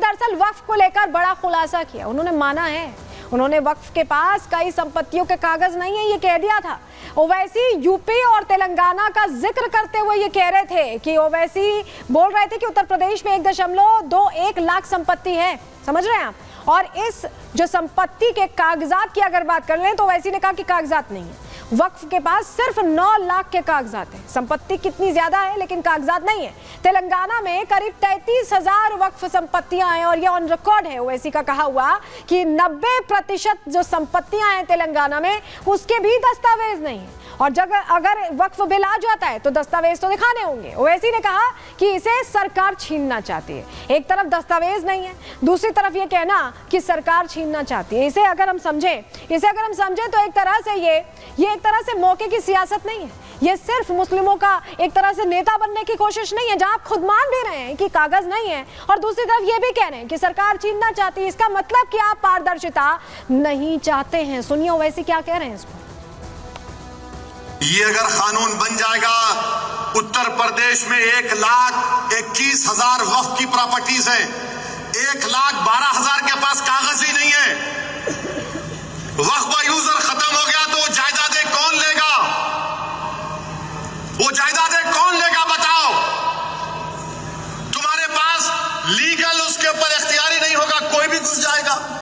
दरअसल वक्फ को लेकर बड़ा खुलासा किया। उन्होंने माना है, उन्होंने वक्फ के पास कई संपत्तियों के कागज नहीं है ये कह दिया था। ओवैसी यूपी और तेलंगाना का जिक्र करते हुए ये कह रहे थे कि ओवैसी बोल रहे थे कि उत्तर प्रदेश में 1.21 लाख संपत्ति है, समझ रहे हैं आप। और इस जो संपत्ति के कागजात की अगर बात कर लें तो ओवैसी ने कहा कि कागजात नहीं है, वक्फ के पास सिर्फ 9 लाख के कागजात हैं। संपत्ति कितनी ज्यादा है लेकिन कागजात नहीं है। तेलंगाना में करीब 33,000 वक्फ संपत्तियां हैं और ये ऑन रिकॉर्ड है ओवैसी का कहा हुआ कि 90% जो संपत्तियां हैं तेलंगाना में उसके भी दस्तावेज नहीं है। और जब अगर वक्फ बिल आ जाता है तो दस्तावेज तो दिखाने होंगे। ओवैसी ने कहा कि इसे सरकार छीनना चाहती है। एक तरफ दस्तावेज नहीं है, दूसरी तरफ ये कहना कि सरकार छीनना चाहती है। इसे अगर हम समझें तो एक तरह से ये एक तरह से मौके की सियासत नहीं है, ये सिर्फ मुस्लिमों का एक तरह से नेता बनने की कोशिश नहीं है, जहां आप खुद मान भी रहे हैं कि कागज नहीं है और दूसरी तरफ ये भी कह रहे हैं कि सरकार छीनना चाहती है। इसका मतलब कि आप पारदर्शिता नहीं चाहते हैं। सुनिए ओवैसी क्या कह रहे हैं इसको। ये अगर कानून बन जाएगा, उत्तर प्रदेश में 1,21,000 वक्फ की प्रॉपर्टीज है, 1,12,000 के पास कागज ही नहीं है। वक्फ का यूजर खत्म हो गया तो जायदादें कौन लेगा? वो जायदादें कौन लेगा बताओ? तुम्हारे पास लीगल उसके ऊपर इख्तियारी नहीं होगा, कोई भी घुस जाएगा।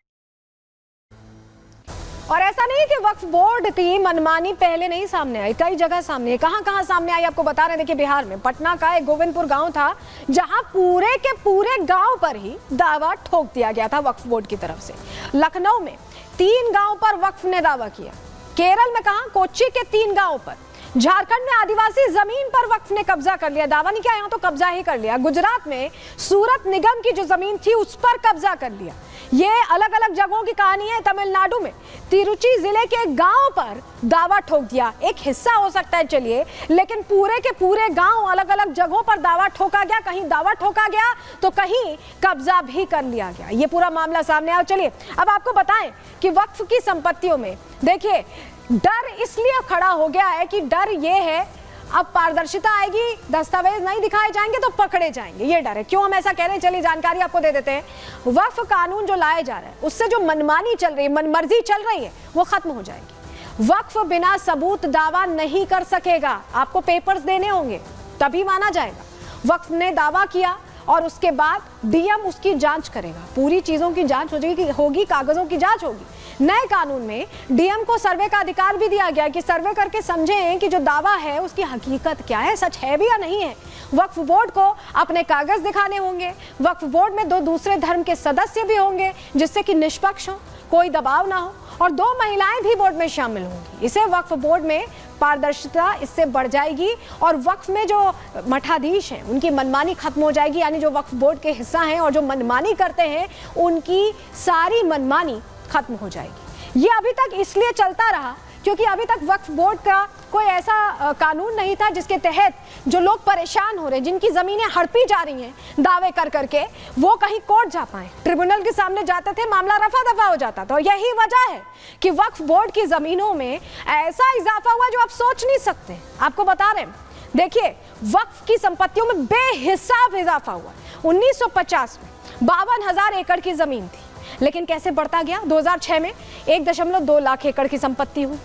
और ऐसा नहीं कि वक्फ बोर्ड की मनमानी पहले नहीं सामने आई, कई जगह सामने आई। कहां सामने आई आपको बता रहे हैं। देखिए बिहार में पटना का एक गोविंदपुर गांव था जहां पूरे के पूरे गांव पर ही दावा ठोक दिया गया था वक्फ बोर्ड की तरफ से। लखनऊ में 3 गांव पर वक्फ ने दावा किया। केरल में कहा कोच्चि के 3 गांव पर। झारखंड में आदिवासी जमीन पर वक्फ ने कब्जा कर लिया। दावा नहीं किया, यहाँ तो कब्जा ही कर लिया। गुजरात में सूरत निगम की जो जमीन थी उस पर कब्जा कर लिया। ये अलग अलग जगहों की कहानी है। तमिलनाडु में तिरुचि जिले के गांव पर दावा ठोक दिया। एक हिस्सा हो सकता है चलिए, लेकिन पूरे के पूरे गांव अलग अलग जगहों पर दावा ठोका गया। कहीं दावा ठोका गया तो कहीं कब्जा भी कर लिया गया। ये पूरा मामला सामने आया। चलिए अब आपको बताएं कि वक्फ की संपत्तियों में देखिए डर इसलिए खड़ा हो गया है कि डर ये है अब पारदर्शिता आएगी, दस्तावेज नहीं दिखाए जाएंगे तो पकड़े जाएंगे, ये डर है। क्यों हम ऐसा कह रहे हैं चलिए जानकारी आपको दे देते हैं। वक्फ कानून जो लाया जा रहा है उससे जो मनमानी चल रही है, मनमर्जी चल रही है, वो खत्म हो जाएगी। वक्फ बिना सबूत दावा नहीं कर सकेगा, आपको पेपर्स देने होंगे तभी माना जाएगा। वक्फ ने दावा किया और उसके बाद डीएम उसकी जांच करेगा, पूरी चीजों की जांच होगी, कागजों की जांच होगी। नए कानून में डीएम को सर्वे का अधिकार भी दिया गया कि सर्वे करके समझें कि जो दावा है उसकी हकीकत क्या है, सच है भी या नहीं है। वक्फ बोर्ड को अपने कागज दिखाने होंगे। वक्फ बोर्ड में 2 दूसरे धर्म के सदस्य भी होंगे जिससे कि निष्पक्ष हो, कोई दबाव ना हो, और 2 महिलाएं भी बोर्ड में शामिल होंगी। इसे वक्फ बोर्ड में पारदर्शिता इससे बढ़ जाएगी और वक्फ में जो मठाधीश हैं उनकी मनमानी खत्म हो जाएगी। यानी जो वक्फ बोर्ड के हिस्सा हैं और जो मनमानी करते हैं उनकी सारी मनमानी खत्म हो जाएगी। ये अभी तक इसलिए चलता रहा क्योंकि अभी तक वक्फ बोर्ड का कोई ऐसा कानून नहीं था जिसके तहत जो लोग परेशान हो रहे, जिनकी जमीनें हड़पी जा रही हैं दावे कर करके, वो कहीं कोर्ट जा पाए, ट्रिब्यूनल के सामने जाते थे, मामला रफा दफा हो जाता था। और यही वजह है कि वक्फ बोर्ड की जमीनों में ऐसा इजाफा हुआ जो आप सोच नहीं सकते। आपको बता रहे हैं, देखिए वक्फ की संपत्तियों में बेहिसाब इजाफा हुआ। 1950 में 52,000 एकड़ की जमीन थी, लेकिन कैसे बढ़ता गया। 2006 में 1.2 लाख एकड़ की संपत्ति हुई।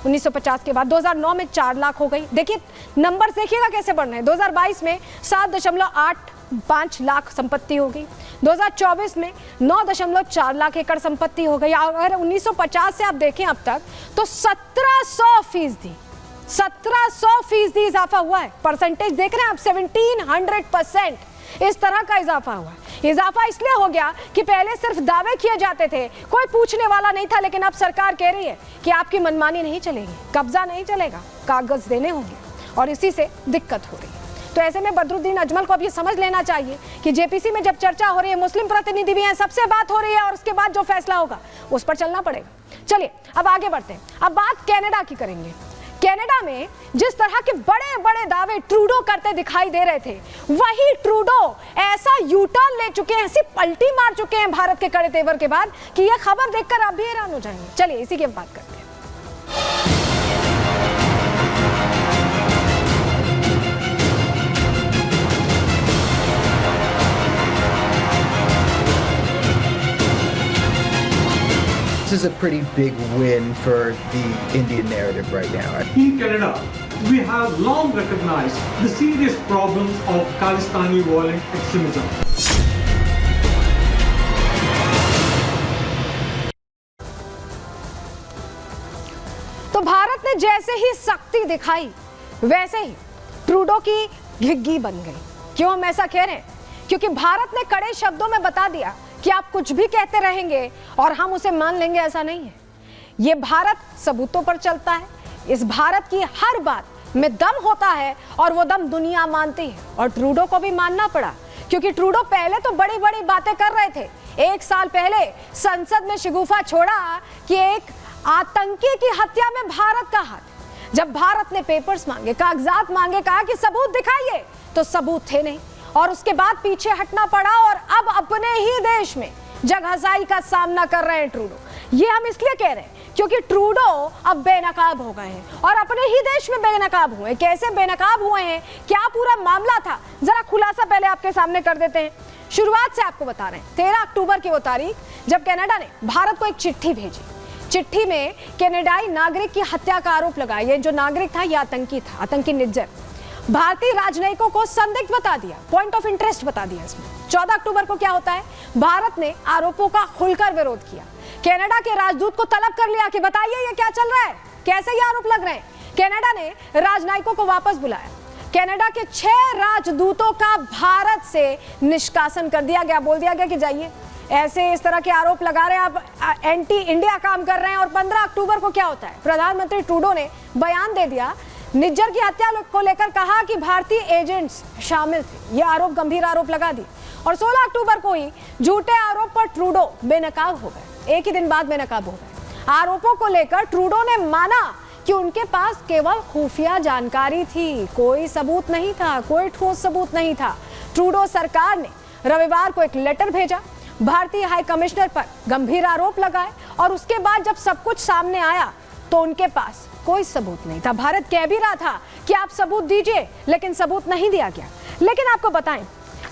1950 के बाद 2009 में 4 लाख हो गई। देखिए नंबर देखिएगा कैसे बढ़ रहे हैं। 2022 में 7.85 लाख संपत्ति हो गई। 2024 में 9.4 लाख एकड़ संपत्ति हो गई। अगर 1950 से आप देखें अब तक तो 1700% इजाफा हुआ है। परसेंटेज देख रहे हैं आप, 1700% इस तरह का इजाफा हुआ। इजाफा इसलिए हो गया कि पहले सिर्फ दावे किए जाते थे, कोई पूछने वाला नहीं था, लेकिन अब सरकार कह रही है कि आपकी मनमानी नहीं चलेगी, कब्जा नहीं चलेगा, कागज देने होंगे, और इसी से दिक्कत हो रही है। तो ऐसे में बदरुद्दीन अजमल को अब ये समझ लेना चाहिए कि जेपीसी में जब चर्चा हो रही है, मुस्लिम प्रतिनिधि भी हैं, सबसे बात हो रही है और उसके बाद जो फैसला होगा उस पर चलना पड़ेगा। चलिए अब आगे बढ़ते हैं। अब बात कनाडा की करेंगे। कनाडा में जिस तरह के बड़े बड़े दावे ट्रूडो करते दिखाई दे रहे थे, वही ट्रूडो ऐसा यू टर्न ले चुके हैं, ऐसी पलटी मार चुके हैं भारत के कड़े तेवर के बाद कि यह खबर देखकर आप भी हैरान हो जाएंगे। चलिए इसी की बात करते हैं। is a pretty big win for the Indian narrative right now. In Canada, we have long recognized the serious problems of Khalistani violent extremism. तो भारत ने जैसे ही सख्ती दिखाई वैसे ही ट्रूडो की घिग्गी बन गई। क्यों हम ऐसा कह रहे हैं? क्योंकि भारत ने कड़े शब्दों में बता दिया कि आप कुछ भी कहते रहेंगे और हम उसे मान लेंगे, ऐसा नहीं है। ये भारत सबूतों पर चलता है। इस भारत की हर बात में दम होता है और वो दम दुनिया मानती है। और ट्रूडो को भी मानना पड़ा, क्योंकि ट्रूडो पहले तो बड़ी बड़ी बातें कर रहे थे। 1 साल पहले संसद में शिगुफा छोड़ा कि एक आतंकी की हत्या में भारत का हाथ। जब भारत ने पेपर्स मांगे, कागजात मांगे, कहा कि सबूत दिखाइए, तो सबूत थे नहीं। और उसके बाद पीछे हटना पड़ा और अब अपने ही देश में जगहसाई का सामना कर रहे हैं ट्रूडो। ये हम इसलिए कह रहे हैं क्योंकि ट्रूडो अब बेनकाब हो गए हैं और अपने ही देश में बेनकाब हुए। कैसे बेनकाब हुए हैं, क्या पूरा मामला था, जरा खुलासा पहले आपके सामने कर देते हैं। शुरुआत से आपको बता रहे हैं 13 अक्टूबर की वो तारीख जब कनाडा ने भारत को एक चिट्ठी भेजी। चिट्ठी में कनाडाई नागरिक की हत्या का आरोप लगाया। ये जो नागरिक था ये आतंकी था, आतंकी निज्जर। भारतीय राजनयिकों को संदिग्ध बता दिया, पॉइंट ऑफ इंटरेस्ट बता दिया इसमें। 14 अक्टूबर को क्या होता है, भारत ने आरोपों का खुलकर विरोध किया। कनाडा के राजदूत को तलब कर लिया कि बताइए ये क्या चल रहा है, कैसे ये आरोप लग रहे हैं। कनाडा ने राजनयिकों को वापस बुलाया। कनाडा के 6 राजदूतों का भारत से निष्कासन कर दिया गया। बोल दिया गया कि जाइए, ऐसे इस तरह के आरोप लगा रहे हैं, आप एंटी इंडिया काम कर रहे हैं। और 15 अक्टूबर को क्या होता है, प्रधानमंत्री ट्रूडो ने बयान दे दिया, निज्जर की हत्या को लेकर कहा कि भारतीय एजेंट्स शामिल थे। ये आरोप, गंभीर आरोप लगा दिए। और 16 अक्टूबर को ही झूठे आरोप पर ट्रूडो बेनकाब हो गए। एक ही दिन बाद बेनकाब हो गए। आरोपों को लेकर ट्रूडो ने माना कि उनके पास केवल खुफिया जानकारी थी, कोई सबूत नहीं था, कोई ठोस सबूत नहीं था। ट्रूडो सरकार ने रविवार को एक लेटर भेजा, भारतीय हाई कमिश्नर पर गंभीर आरोप लगाए और उसके बाद जब सब कुछ सामने आया तो उनके पास कोई सबूत नहीं था। भारत कह भी रहा था कि आप सबूत दीजिए, लेकिन सबूत नहीं दिया गया। लेकिन आपको बताएं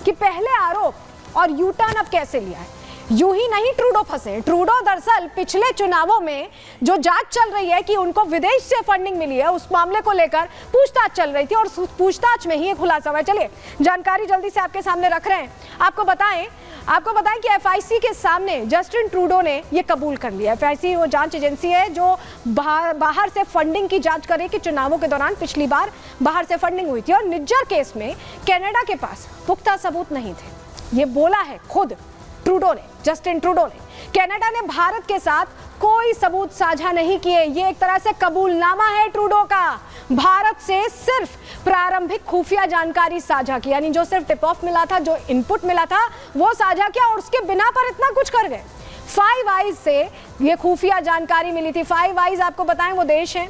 कि पहले आरोप और यू टर्न अब कैसे लिया है। यूं ही नहीं ट्रूडो फंसे। ट्रूडो दरअसल पिछले चुनावों में जो जांच चल रही है कि उनको विदेश से फंडिंग मिली है, उस मामले को लेकर पूछताछ चल रही थी और उस पूछताछ में ही ये खुलासा हुआ है। चलिए जानकारी जल्दी से आपके सामने रख रहे हैं। आपको बताएं कि एफआईसी के सामने जस्टिन ट्रूडो ने ये कबूल कर लिया। एफआईसी वो जांच एजेंसी है जो बाहर से फंडिंग की जांच करे कि चुनावों के दौरान पिछली बार बाहर से फंडिंग हुई थी। और निज्जर केस में कनाडा के पास पुख्ता सबूत नहीं थे। ये बोला है खुद ट्रूडो ने, जस्टिन ट्रूडो ने। कनाडा ने भारत के साथ कोई सबूत साझा नहीं किए। ये एक तरह से कबूलनामा है ट्रूडो का। भारत से सिर्फ प्रारंभिक खुफिया जानकारी साझा की, यानी जो सिर्फ टिप ऑफ मिला था, जो इनपुट मिला था वो साझा किया और उसके बिना पर इतना कुछ कर गए। फाइव आइज से ये खुफिया जानकारी मिली थी। फाइव आइज आपको बताएं वो देश है,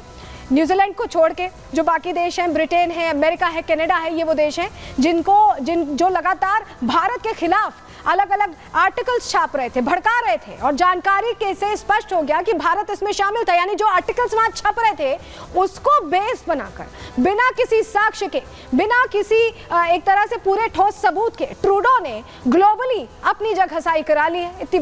न्यूजीलैंड को छोड़ के जो बाकी देश हैं, ब्रिटेन है, अमेरिका है, कनाडा है, ये वो देश हैं जो लगातार भारत के खिलाफ अलग अलग आर्टिकल्स छाप रहे थे, भड़का रहे थे। और जानकारी के से स्पष्ट हो गया कि भारत इसमें शामिल था। यानी जो आर्टिकल्स वहां छप रहे थे उसको बेस बनाकर, बिना किसी साक्ष्य के, बिना किसी एक तरह से पूरे ठोस सबूत के, ट्रूडो ने ग्लोबली अपनी जगहसाई करा ली है। इतनी